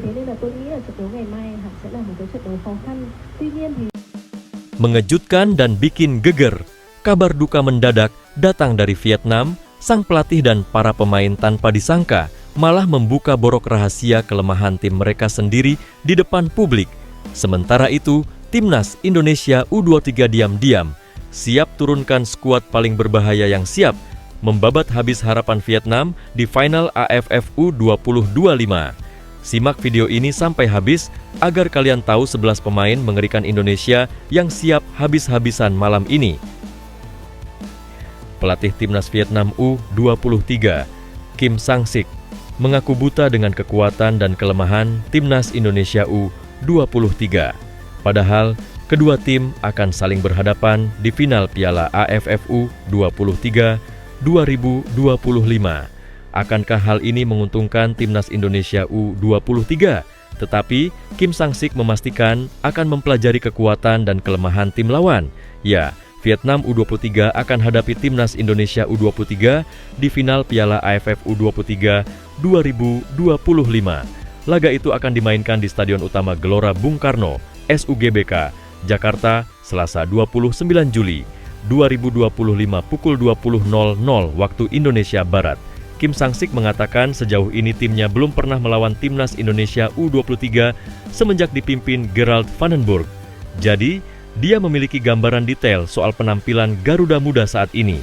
thế nên là tôi nghĩ là trận đấu ngày mai hẳn sẽ là một cái trận đấu khó khăn. Tuy nhiên thì Mengejutkan dan bikin geger, kabar duka mendadak datang dari Vietnam. Sang pelatih dan para pemain tanpa disangka malah membuka borok rahasia kelemahan tim mereka sendiri di depan publik. Sementara itu, Timnas Indonesia U23 diam-diam siap turunkan skuad paling berbahaya yang siap membabat habis harapan Vietnam di final AFF U2025. Simak video ini sampai habis agar kalian tahu 11 pemain mengerikan Indonesia yang siap habis-habisan malam ini. Pelatih Timnas Vietnam U23, Kim Sang-sik, mengaku buta dengan kekuatan dan kelemahan Timnas Indonesia U23. Padahal, kedua tim akan saling berhadapan di final Piala AFF U23 2025. Akankah hal ini menguntungkan Timnas Indonesia U23? Tetapi, Kim Sang-sik memastikan akan mempelajari kekuatan dan kelemahan tim lawan. Ya, Vietnam U23 akan hadapi Timnas Indonesia U23 di final Piala AFF U23 2025. Laga itu akan dimainkan di Stadion Utama Gelora Bung Karno, SUGBK, Jakarta, Selasa 29 Juli 2025 pukul 20.00 waktu Indonesia Barat. Kim Sang-sik mengatakan sejauh ini timnya belum pernah melawan Timnas Indonesia U23 semenjak dipimpin Gerald Vandenburg. Jadi, dia memiliki gambaran detail soal penampilan Garuda Muda saat ini.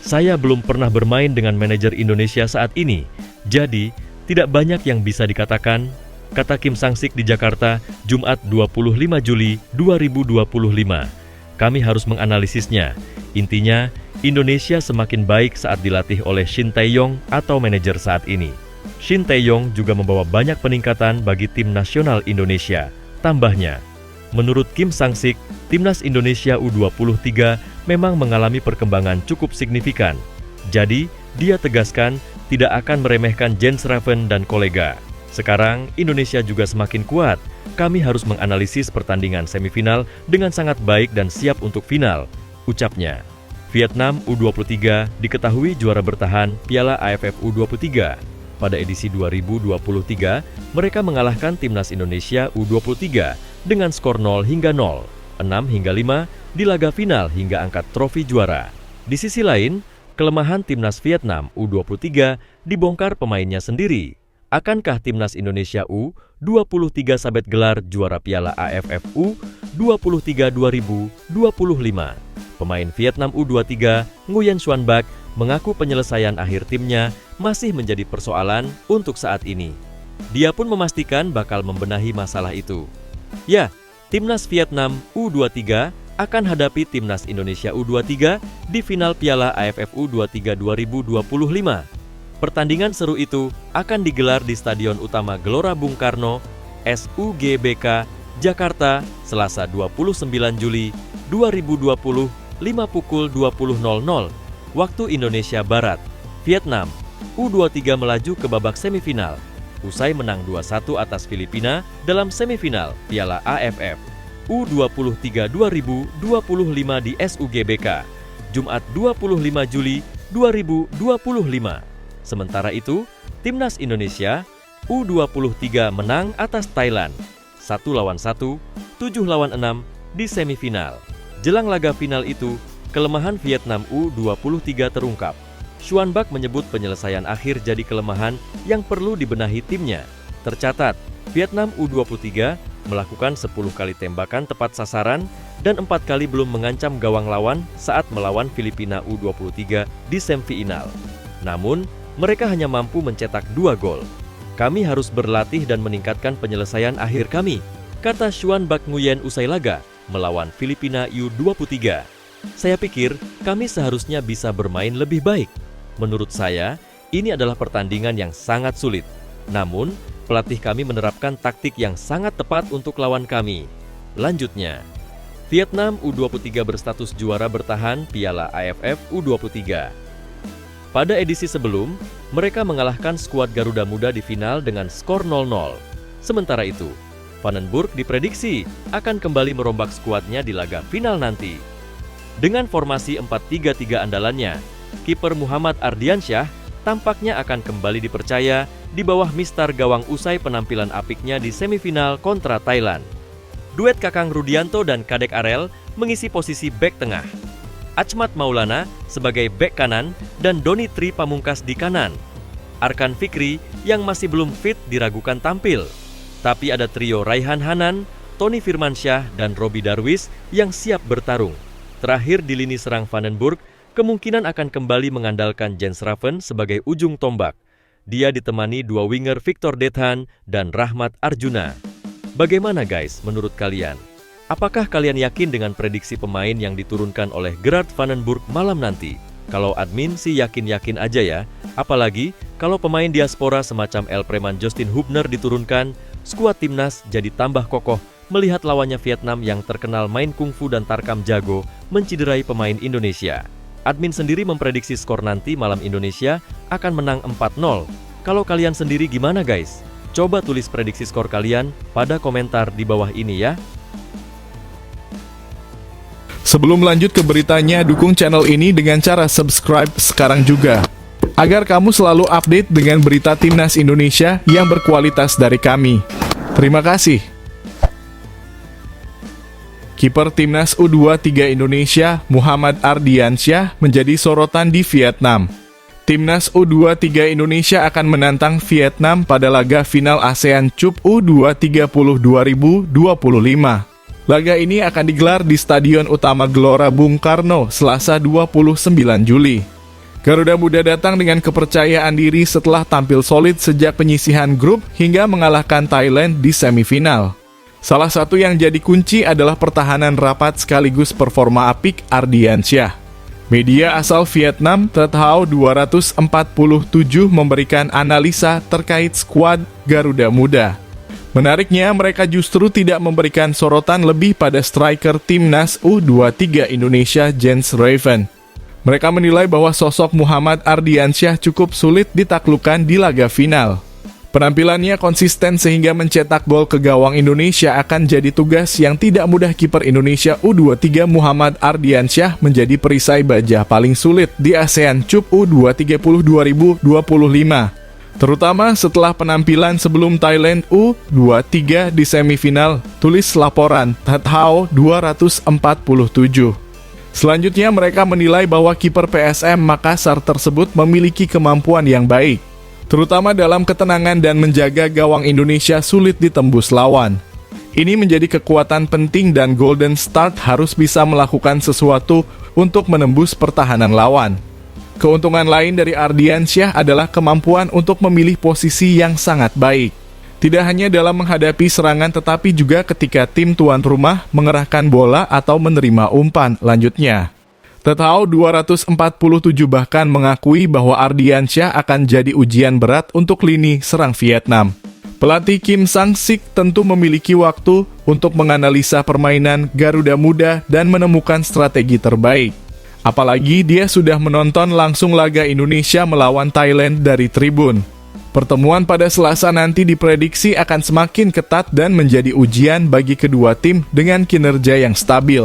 Saya belum pernah bermain dengan manajer Indonesia saat ini, jadi tidak banyak yang bisa dikatakan, kata Kim Sang-sik di Jakarta, Jumat 25 Juli 2025. Kami harus menganalisisnya. Intinya, Indonesia semakin baik saat dilatih oleh Shin Tae-yong atau manajer saat ini. Shin Tae-yong juga membawa banyak peningkatan bagi tim nasional Indonesia. Tambahnya, menurut Kim Sang-sik, Timnas Indonesia U23 memang mengalami perkembangan cukup signifikan. Jadi, dia tegaskan tidak akan meremehkan Jens Raven dan kolega. Sekarang, Indonesia juga semakin kuat. Kami harus menganalisis pertandingan semifinal dengan sangat baik dan siap untuk final, ucapnya. Vietnam U23 diketahui juara bertahan Piala AFF U23. Pada edisi 2023, mereka mengalahkan Timnas Indonesia U23 dengan skor 0-0, 6-5 di laga final hingga angkat trofi juara. Di sisi lain, kelemahan Timnas Vietnam U23 dibongkar pemainnya sendiri. Akankah Timnas Indonesia U23 sabet gelar juara Piala AFF U23 2025? Pemain Vietnam U23, Nguyen Xuan Bach, mengaku penyelesaian akhir timnya masih menjadi persoalan untuk saat ini. Dia pun memastikan bakal membenahi masalah itu. Ya, Timnas Vietnam U23 akan hadapi Timnas Indonesia U23 di final Piala AFF U23 2025. Pertandingan seru itu akan digelar di Stadion Utama Gelora Bung Karno, SUGBK, Jakarta, Selasa 29 Juli 2020, 5 pukul 20.00 waktu Indonesia Barat. Vietnam U23 melaju ke babak semifinal usai menang 2-1 atas Filipina dalam semifinal Piala AFF U23 2025 di SUGBK, Jumat 25 Juli 2025. Sementara itu, Timnas Indonesia U23 menang atas Thailand 1-1, 7-6 di semifinal. Jelang laga final itu, kelemahan Vietnam U23 terungkap. Xuan Bach menyebut penyelesaian akhir jadi kelemahan yang perlu dibenahi timnya. Tercatat, Vietnam U23 melakukan 10 kali tembakan tepat sasaran dan 4 kali belum mengancam gawang lawan saat melawan Filipina U23 di semifinal. Namun, mereka hanya mampu mencetak 2 gol. Kami harus berlatih dan meningkatkan penyelesaian akhir kami, kata Xuan Bach Nguyen usai laga melawan Filipina U23. Saya pikir kami seharusnya bisa bermain lebih baik. Menurut saya, ini adalah pertandingan yang sangat sulit. Namun, pelatih kami menerapkan taktik yang sangat tepat untuk lawan kami. Lanjutnya, Vietnam U23 berstatus juara bertahan Piala AFF U23. Pada edisi sebelum, mereka mengalahkan skuad Garuda Muda di final dengan skor 0-0. Sementara itu, Vandenburg diprediksi akan kembali merombak skuadnya di laga final nanti. Dengan formasi 4-3-3 andalannya, kiper Muhammad Ardiansyah tampaknya akan kembali dipercaya di bawah mistar gawang usai penampilan apiknya di semifinal kontra Thailand. Duet Kakang Rudianto dan Kadek Arel mengisi posisi bek tengah. Achmad Maulana sebagai bek kanan dan Doni Tri Pamungkas di kanan. Arkan Fikri yang masih belum fit diragukan tampil. Tapi ada trio Raihan Hanan, Tony Firmansyah, dan Robi Darwis yang siap bertarung. Terakhir di lini serang Vandenburg, kemungkinan akan kembali mengandalkan Jens Raven sebagai ujung tombak. Dia ditemani dua winger Victor Dethan dan Rahmat Arjuna. Bagaimana guys menurut kalian? Apakah kalian yakin dengan prediksi pemain yang diturunkan oleh Gerard Vandenburg malam nanti? Kalau admin sih yakin-yakin aja ya. Apalagi kalau pemain diaspora semacam El Preman Justin Hubner diturunkan, skuad timnas jadi tambah kokoh melihat lawannya Vietnam yang terkenal main kungfu dan tarkam jago menciderai pemain Indonesia. Admin sendiri memprediksi skor nanti malam Indonesia akan menang 4-0. Kalau kalian sendiri gimana guys? Coba tulis prediksi skor kalian pada komentar di bawah ini ya. Sebelum lanjut ke beritanya, dukung channel ini dengan cara subscribe sekarang juga, agar kamu selalu update dengan berita timnas Indonesia yang berkualitas dari kami. Terima kasih. Kiper timnas U23 Indonesia, Muhammad Ardiansyah, menjadi sorotan di Vietnam. Timnas U23 Indonesia akan menantang Vietnam pada laga final ASEAN Cup U20 2025. Laga ini akan digelar di Stadion Utama Gelora Bung Karno, Selasa 29 Juli. Garuda Muda datang dengan kepercayaan diri setelah tampil solid sejak penyisihan grup hingga mengalahkan Thailand di semifinal. Salah satu yang jadi kunci adalah pertahanan rapat sekaligus performa apik Ardiansyah. Media asal Vietnam, Tet Hao 247, memberikan analisa terkait skuad Garuda Muda. Menariknya, mereka justru tidak memberikan sorotan lebih pada striker timnas U23 Indonesia Jens Raven. Mereka menilai bahwa sosok Muhammad Ardiansyah cukup sulit ditaklukkan di laga final. Penampilannya konsisten sehingga mencetak gol ke gawang Indonesia akan jadi tugas yang tidak mudah. Kiper Indonesia U23 Muhammad Ardiansyah menjadi perisai baja paling sulit di ASEAN Cup U20 2025. Terutama setelah penampilan sebelum Thailand U23 di semifinal, tulis laporan Tet Hao 247. Selanjutnya mereka menilai bahwa kiper PSM Makassar tersebut memiliki kemampuan yang baik, terutama dalam ketenangan dan menjaga gawang Indonesia sulit ditembus lawan. Ini menjadi kekuatan penting dan Golden Start harus bisa melakukan sesuatu untuk menembus pertahanan lawan. Keuntungan lain dari Ardiansyah adalah kemampuan untuk memilih posisi yang sangat baik. Tidak hanya dalam menghadapi serangan tetapi juga ketika tim tuan rumah mengerahkan bola atau menerima umpan. Lanjutnya, Tet Hao 247 bahkan mengakui bahwa Ardiansyah akan jadi ujian berat untuk lini serang Vietnam. Pelatih Kim Sang-sik tentu memiliki waktu untuk menganalisa permainan Garuda Muda dan menemukan strategi terbaik. Apalagi dia sudah menonton langsung laga Indonesia melawan Thailand dari tribun. Pertemuan pada Selasa nanti diprediksi akan semakin ketat dan menjadi ujian bagi kedua tim dengan kinerja yang stabil,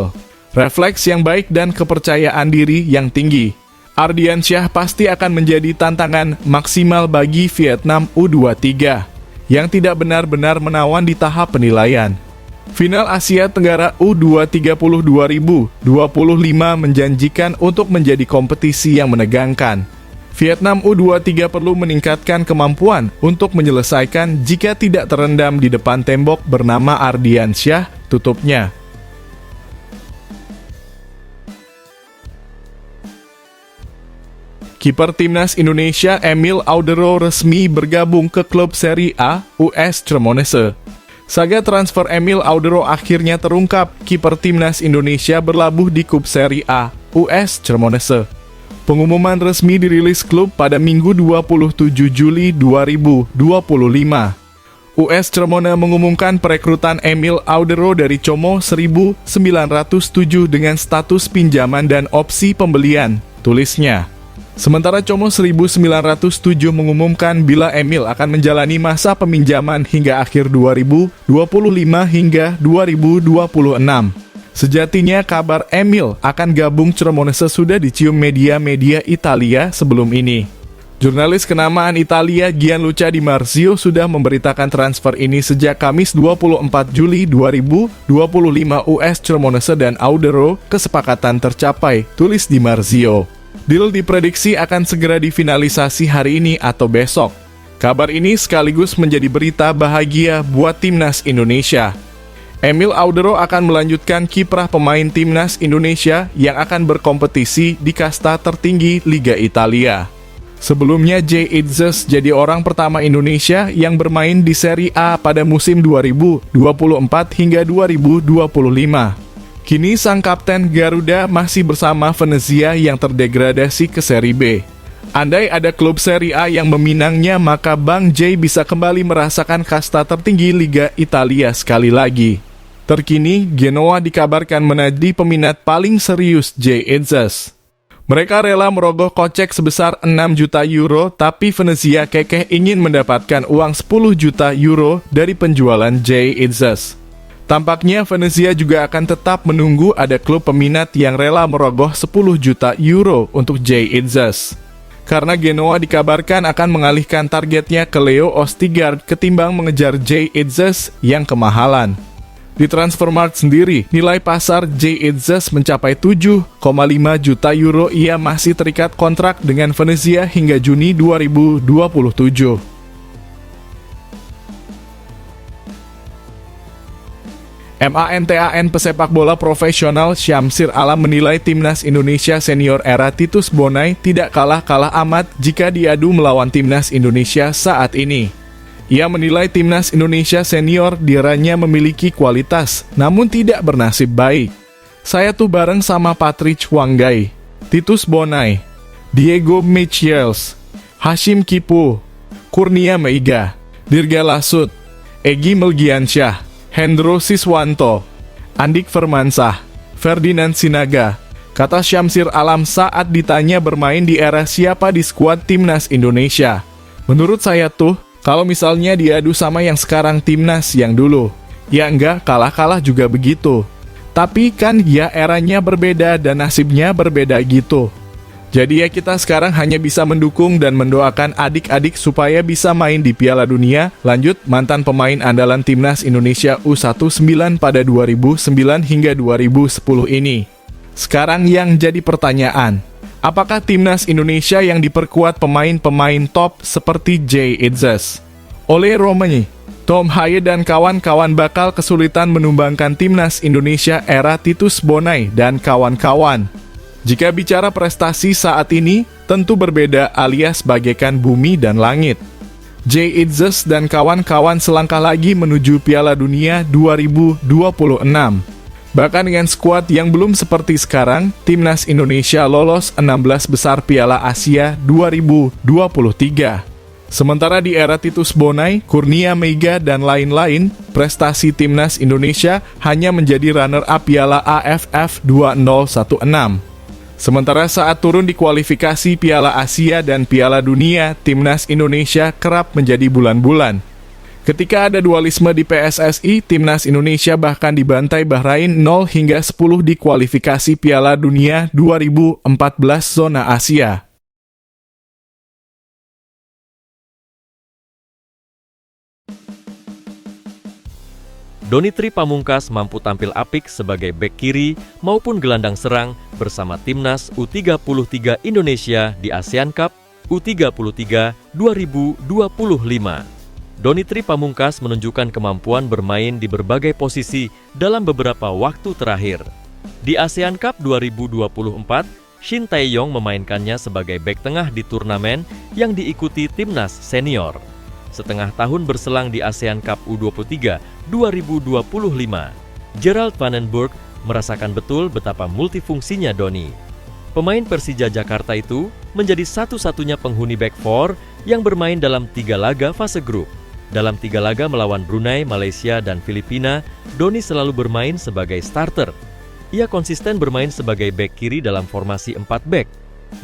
refleks yang baik dan kepercayaan diri yang tinggi. Ardiansyah pasti akan menjadi tantangan maksimal bagi Vietnam U23 yang tidak benar-benar menawan di tahap penilaian. Final Asia Tenggara U20 2025 menjanjikan untuk menjadi kompetisi yang menegangkan. Vietnam U23 perlu meningkatkan kemampuan untuk menyelesaikan jika tidak terendam di depan tembok bernama Ardiansyah, tutupnya. Kiper timnas Indonesia Emil Audero resmi bergabung ke klub Serie A US Cremonese. Saga transfer Emil Audero akhirnya terungkap. Kiper timnas Indonesia berlabuh di klub Serie A US Cremonese. Pengumuman resmi dirilis klub pada Minggu 27 Juli 2025. US Cremona mengumumkan perekrutan Emil Audero dari Como 1907 dengan status pinjaman dan opsi pembelian, tulisnya. Sementara Como 1907 mengumumkan bila Emil akan menjalani masa peminjaman hingga akhir 2025 hingga 2026. Sejatinya kabar Emil akan gabung Cremonese sudah dicium media-media Italia sebelum ini. Jurnalis kenamaan Italia Gianluca Di Marzio sudah memberitakan transfer ini sejak Kamis 24 Juli 2025 US Cremonese dan Audero kesepakatan tercapai, tulis Di Marzio. Deal diprediksi akan segera difinalisasi hari ini atau besok. Kabar ini sekaligus menjadi berita bahagia buat timnas Indonesia. Emil Audero akan melanjutkan kiprah pemain timnas Indonesia yang akan berkompetisi di kasta tertinggi Liga Italia. Sebelumnya Jay Itzes jadi orang pertama Indonesia yang bermain di Serie A pada musim 2024 hingga 2025. Kini sang kapten Garuda masih bersama Venezia yang terdegradasi ke Serie B. Andai ada klub Serie A yang meminangnya, maka Bang Jay bisa kembali merasakan kasta tertinggi Liga Italia sekali lagi. Terkini, Genoa dikabarkan menjadi peminat paling serius Jay Itzes. Mereka rela merogoh kocek sebesar 6 juta euro, tapi Venezia kekeh ingin mendapatkan uang 10 juta euro dari penjualan Jay Itzes. Tampaknya Venezia juga akan tetap menunggu ada klub peminat yang rela merogoh 10 juta euro untuk Jay Itzes. Karena Genoa dikabarkan akan mengalihkan targetnya ke Leo Ostigard ketimbang mengejar Jay Itzes yang kemahalan. Di Transfermarkt sendiri, nilai pasar Jay Itzes mencapai 7,5 juta euro. Ia masih terikat kontrak dengan Venezia hingga Juni 2027. MANTAN pesepak bola profesional Syamsir Alam menilai timnas Indonesia senior era Titus Bonai tidak kalah-kalah amat jika diadu melawan timnas Indonesia saat ini. Ia menilai timnas Indonesia senior diranya memiliki kualitas, namun tidak bernasib baik. Saya tuh bareng sama Patrick Wanggai, Titus Bonai, Diego Michels, Hashim Kipu, Kurnia Meiga, Dirga Lasut, Egy Melgiansyah, Hendro Siswanto, Andik Firmansah, Ferdinand Sinaga, kata Syamsir Alam saat ditanya bermain di era siapa di skuad timnas Indonesia. Menurut saya tuh, kalau misalnya diadu sama yang sekarang timnas yang dulu, ya enggak kalah-kalah juga begitu. Tapi kan ya eranya berbeda dan nasibnya berbeda gitu. Jadi ya kita sekarang hanya bisa mendukung dan mendoakan adik-adik supaya bisa main di Piala Dunia. Lanjut, mantan pemain andalan timnas Indonesia U19 pada 2009 hingga 2010 ini. Sekarang yang jadi pertanyaan, apakah timnas Indonesia yang diperkuat pemain-pemain top seperti Jay Itzes, Ole Romani, Tom Haye dan kawan-kawan bakal kesulitan menumbangkan timnas Indonesia era Titus Bonai dan kawan-kawan? Jika bicara prestasi saat ini, tentu berbeda alias bagaikan bumi dan langit. Jay Itzes dan kawan-kawan selangkah lagi menuju Piala Dunia 2026. Bahkan dengan skuad yang belum seperti sekarang, timnas Indonesia lolos 16 besar Piala Asia 2023. Sementara di era Titus Bonai, Kurnia Meiga, dan lain-lain, prestasi timnas Indonesia hanya menjadi runner-up Piala AFF 2016. Sementara saat turun di kualifikasi Piala Asia dan Piala Dunia, timnas Indonesia kerap menjadi bulan-bulan. Ketika ada dualisme di PSSI, timnas Indonesia bahkan dibantai Bahrain 0 hingga 10 di kualifikasi Piala Dunia 2014 zona Asia. Donitri Pamungkas mampu tampil apik sebagai bek kiri maupun gelandang serang bersama timnas U33 Indonesia di ASEAN Cup U33 2025. Donitri Pamungkas menunjukkan kemampuan bermain di berbagai posisi dalam beberapa waktu terakhir. Di ASEAN Cup 2024, Shin Tae-yong memainkannya sebagai bek tengah di turnamen yang diikuti timnas senior. Setengah tahun berselang di ASEAN Cup U23 2025, Gerald Vandenberg merasakan betul betapa multifungsinya Doni. Pemain Persija Jakarta itu menjadi satu-satunya penghuni back four yang bermain dalam 3 laga fase grup. Dalam 3 laga melawan Brunei, Malaysia, dan Filipina, Doni selalu bermain sebagai starter. Ia konsisten bermain sebagai bek kiri dalam formasi 4 bek.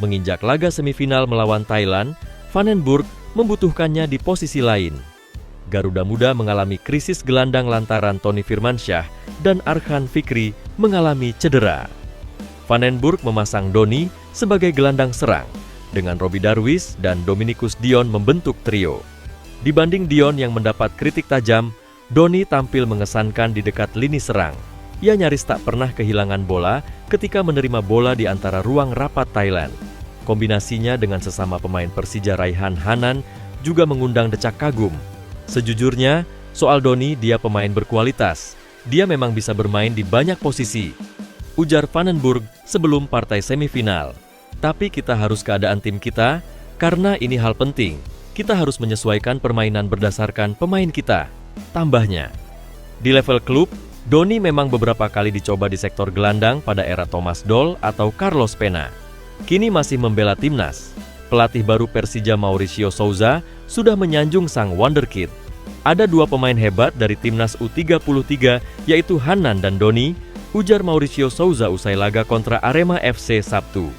Menginjak laga semifinal melawan Thailand, Vandenberg membutuhkannya di posisi lain. Garuda Muda mengalami krisis gelandang lantaran Tony Firmansyah dan Arhan Fikri mengalami cedera. Vandenberg memasang Doni sebagai gelandang serang. dengan Robbie Darwish dan Dominikus Dion membentuk trio. Dibanding Dion yang mendapat kritik tajam, Doni tampil mengesankan di dekat lini serang. Ia nyaris tak pernah kehilangan bola ketika menerima bola di antara ruang rapat Thailand. Kombinasinya dengan sesama pemain Persija Raihan Hanan juga mengundang decak kagum. Sejujurnya, soal Doni, dia pemain berkualitas. Dia memang bisa bermain di banyak posisi, ujar Vandenburg sebelum partai semifinal. Tapi kita harus keadaan tim kita, karena ini hal penting. Kita harus menyesuaikan permainan berdasarkan pemain kita, tambahnya. Di level klub, Doni memang beberapa kali dicoba di sektor gelandang pada era Thomas Doll atau Carlos Pena. Kini masih membela timnas. Pelatih baru Persija Mauricio Souza sudah menyanjung sang wonderkid. Ada dua pemain hebat dari timnas U33 yaitu Hanan dan Doni, ujar Mauricio Souza usai laga kontra Arema FC Sabtu.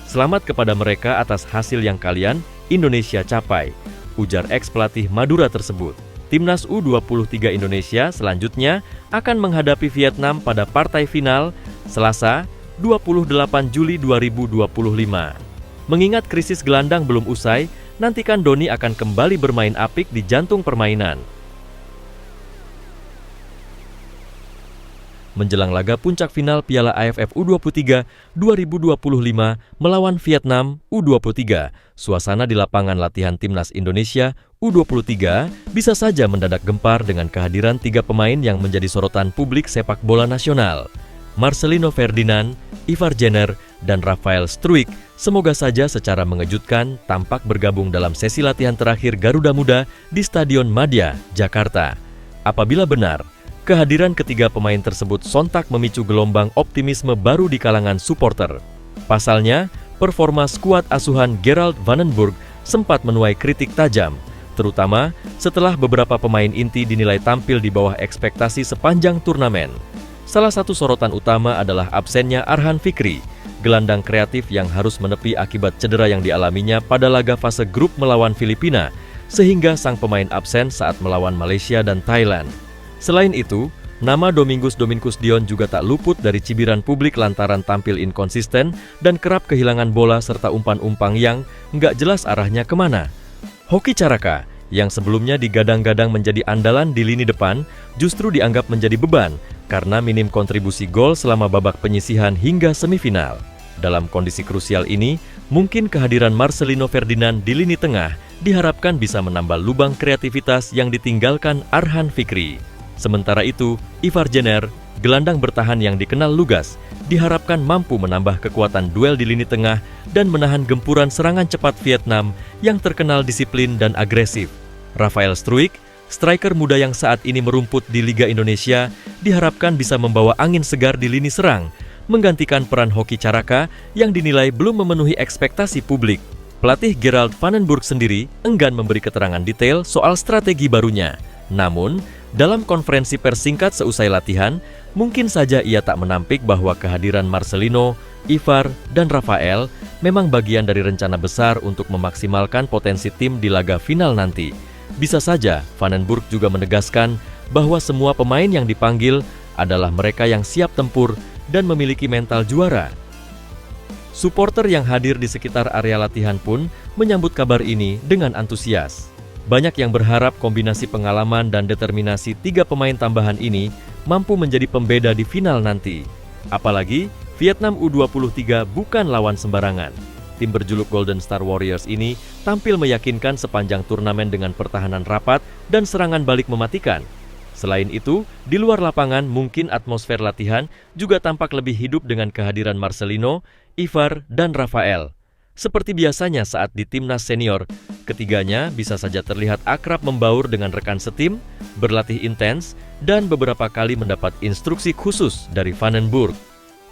Selamat kepada mereka atas hasil yang kalian Indonesia capai, ujar ex-pelatih Madura tersebut. Timnas U23 Indonesia selanjutnya akan menghadapi Vietnam pada partai final Selasa 28 Juli 2025. Mengingat krisis gelandang belum usai, nantikan Doni akan kembali bermain apik di jantung permainan. Menjelang laga puncak final Piala AFF U23 2025 melawan Vietnam U23, suasana di lapangan latihan Timnas Indonesia U23 bisa saja mendadak gempar dengan kehadiran tiga pemain yang menjadi sorotan publik sepak bola nasional. Marcelino Ferdinand, Ivar Jenner, dan Rafael Struijk semoga saja secara mengejutkan tampak bergabung dalam sesi latihan terakhir Garuda Muda di Stadion Madia, Jakarta. Apabila benar, kehadiran ketiga pemain tersebut sontak memicu gelombang optimisme baru di kalangan supporter. Pasalnya, performa skuad asuhan Gerald Vandenburg sempat menuai kritik tajam, terutama setelah beberapa pemain inti dinilai tampil di bawah ekspektasi sepanjang turnamen. Salah satu sorotan utama adalah absennya Arhan Fikri, gelandang kreatif yang harus menepi akibat cedera yang dialaminya pada laga fase grup melawan Filipina, sehingga sang pemain absen saat melawan Malaysia dan Thailand. Selain itu, nama Dominikus Dion juga tak luput dari cibiran publik lantaran tampil inkonsisten dan kerap kehilangan bola serta umpan-umpan yang nggak jelas arahnya kemana. Hoki Caraka, yang sebelumnya digadang-gadang menjadi andalan di lini depan, justru dianggap menjadi beban karena minim kontribusi gol selama babak penyisihan hingga semifinal. Dalam kondisi krusial ini, mungkin kehadiran Marcelino Ferdinand di lini tengah diharapkan bisa menambah lubang kreativitas yang ditinggalkan Arhan Fikri. Sementara itu, Ivar Jenner, gelandang bertahan yang dikenal lugas, diharapkan mampu menambah kekuatan duel di lini tengah dan menahan gempuran serangan cepat Vietnam yang terkenal disiplin dan agresif. Rafael Struijk, striker muda yang saat ini merumput di Liga Indonesia, diharapkan bisa membawa angin segar di lini serang, menggantikan peran Hoki Caraka yang dinilai belum memenuhi ekspektasi publik. Pelatih Gerald Vandenburg sendiri enggan memberi keterangan detail soal strategi barunya. Namun, dalam konferensi pers singkat seusai latihan, mungkin saja ia tak menampik bahwa kehadiran Marcelino, Ivar, dan Rafael memang bagian dari rencana besar untuk memaksimalkan potensi tim di laga final nanti. Bisa saja, Vandenburg juga menegaskan bahwa semua pemain yang dipanggil adalah mereka yang siap tempur dan memiliki mental juara. Supporter yang hadir di sekitar area latihan pun menyambut kabar ini dengan antusias. Banyak yang berharap kombinasi pengalaman dan determinasi tiga pemain tambahan ini mampu menjadi pembeda di final nanti. Apalagi, Vietnam U23 bukan lawan sembarangan. Tim berjuluk Golden Star Warriors ini tampil meyakinkan sepanjang turnamen dengan pertahanan rapat dan serangan balik mematikan. Selain itu, di luar lapangan mungkin atmosfer latihan juga tampak lebih hidup dengan kehadiran Marcelino, Ivar, dan Rafael. Seperti biasanya saat di timnas senior, ketiganya bisa saja terlihat akrab membaur dengan rekan setim, berlatih intens, dan beberapa kali mendapat instruksi khusus dari Vandenburg.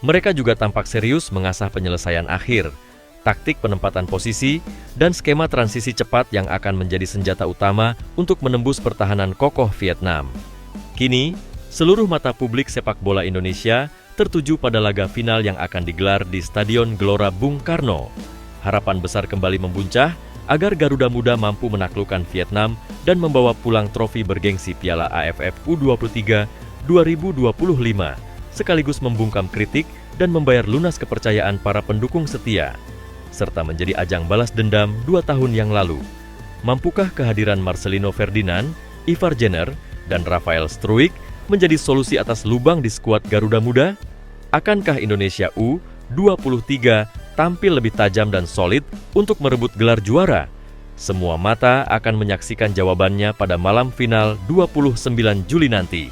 Mereka juga tampak serius mengasah penyelesaian akhir, taktik penempatan posisi, dan skema transisi cepat yang akan menjadi senjata utama untuk menembus pertahanan kokoh Vietnam. Kini, seluruh mata publik sepak bola Indonesia tertuju pada laga final yang akan digelar di Stadion Gelora Bung Karno. Harapan besar kembali membuncah agar Garuda Muda mampu menaklukkan Vietnam dan membawa pulang trofi bergengsi Piala AFF U23 2025, sekaligus membungkam kritik dan membayar lunas kepercayaan para pendukung setia. serta menjadi ajang balas dendam 2 tahun yang lalu. Mampukah kehadiran Marcelino Ferdinand, Ivar Jenner, dan Rafael Struijk menjadi solusi atas lubang di skuad Garuda Muda? Akankah Indonesia U23 tampil lebih tajam dan solid untuk merebut gelar juara? Semua mata akan menyaksikan jawabannya pada malam final 29 Juli nanti.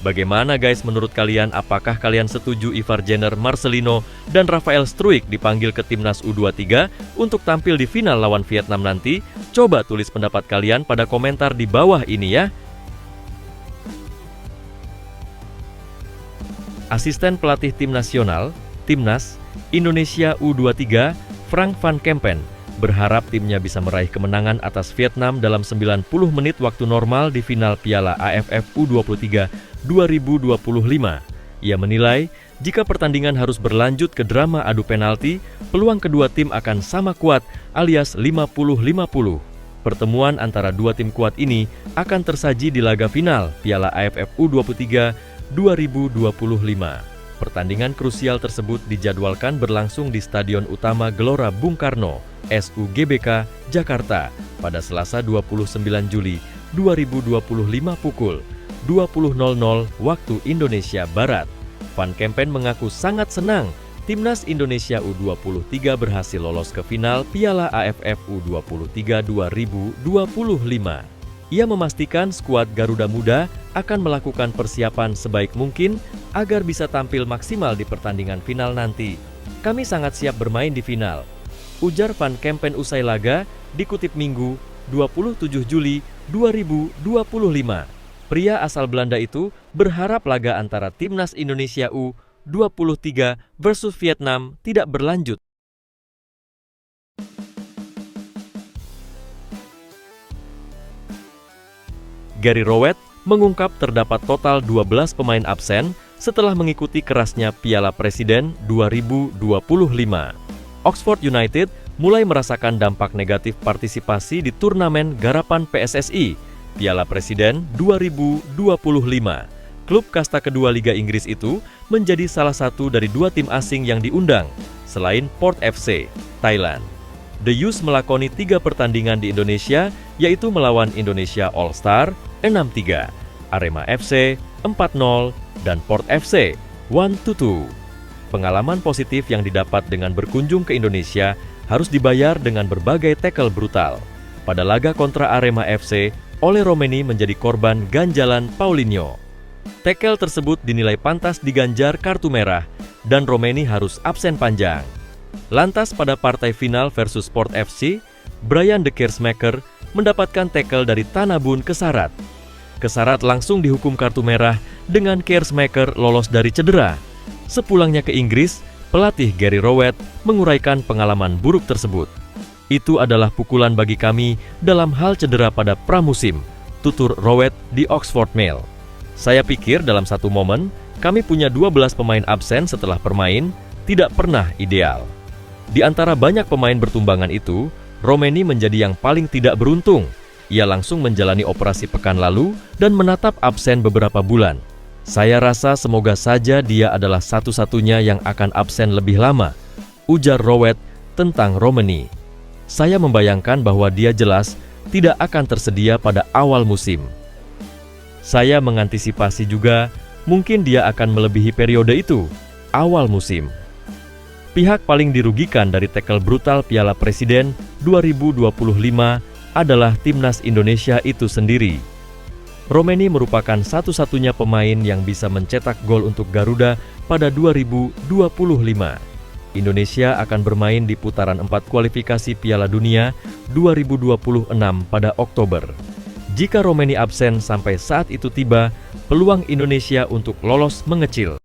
Bagaimana guys menurut kalian? Apakah kalian setuju Ivar Jenner, Marcelino, dan Rafael Struijk dipanggil ke timnas U23 untuk tampil di final lawan Vietnam nanti? Coba tulis pendapat kalian pada komentar di bawah ini ya. Asisten pelatih tim nasional, Timnas Indonesia U23, Frank van Kempen, berharap timnya bisa meraih kemenangan atas Vietnam dalam 90 menit waktu normal di final Piala AFF U23 2025. Ia menilai, jika pertandingan harus berlanjut ke drama adu penalti, peluang kedua tim akan sama kuat alias 50-50. Pertemuan antara dua tim kuat ini akan tersaji di laga final Piala AFF U23 2025. Pertandingan krusial tersebut dijadwalkan berlangsung di Stadion Utama Gelora Bung Karno, SUGBK, Jakarta, pada Selasa 29 Juli 2025 pukul 20.00 waktu Indonesia Barat. Van Kempen mengaku sangat senang Timnas Indonesia U23 berhasil lolos ke final Piala AFF U23 2025. Ia memastikan skuad Garuda Muda akan melakukan persiapan sebaik mungkin agar bisa tampil maksimal di pertandingan final nanti. Kami sangat siap bermain di final, ujar Van Kempen usai laga, dikutip Minggu 27 Juli 2025. Pria asal Belanda itu berharap laga antara Timnas Indonesia U23 versus Vietnam tidak berlanjut. Gary Rowett mengungkap terdapat total 12 pemain absen setelah mengikuti kerasnya Piala Presiden 2025. Oxford United mulai merasakan dampak negatif partisipasi di turnamen garapan PSSI, Piala Presiden 2025. Klub kasta kedua Liga Inggris itu menjadi salah satu dari 2 tim asing yang diundang, selain Port FC, Thailand. The Youths melakoni 3 pertandingan di Indonesia, yaitu melawan Indonesia All Star 6-3, Arema FC 4-0, dan Port FC 1-2. Pengalaman positif yang didapat dengan berkunjung ke Indonesia harus dibayar dengan berbagai tackle brutal. Pada laga kontra Arema FC, Ole Romeni menjadi korban ganjalan Paulinho. Tackle tersebut dinilai pantas diganjar kartu merah, dan Romeni harus absen panjang. Lantas pada partai final versus Port FC, Brian de Keersmaker mendapatkan tackle dari Tanabun Kesarat. Kesarat langsung dihukum kartu merah dengan Keersmaker lolos dari cedera. Sepulangnya ke Inggris, pelatih Gary Rowett menguraikan pengalaman buruk tersebut. Itu adalah pukulan bagi kami dalam hal cedera pada pramusim, tutur Rowett di Oxford Mail. Saya pikir dalam satu momen, kami punya 12 pemain absen setelah bermain, tidak pernah ideal. Di antara banyak pemain bertumbangan itu, Romeni menjadi yang paling tidak beruntung. Ia langsung menjalani operasi pekan lalu dan menatap absen beberapa bulan. Saya rasa semoga saja dia adalah satu-satunya yang akan absen lebih lama, ujar Rowett tentang Romeni. Saya membayangkan bahwa dia jelas tidak akan tersedia pada awal musim. Saya mengantisipasi juga mungkin dia akan melebihi periode itu, awal musim. Pihak paling dirugikan dari tackle brutal Piala Presiden 2025 adalah Timnas Indonesia itu sendiri. Romeni merupakan satu-satunya pemain yang bisa mencetak gol untuk Garuda pada 2025. Indonesia akan bermain di putaran 4 kualifikasi Piala Dunia 2026 pada Oktober. Jika Romeni absen sampai saat itu tiba, peluang Indonesia untuk lolos mengecil.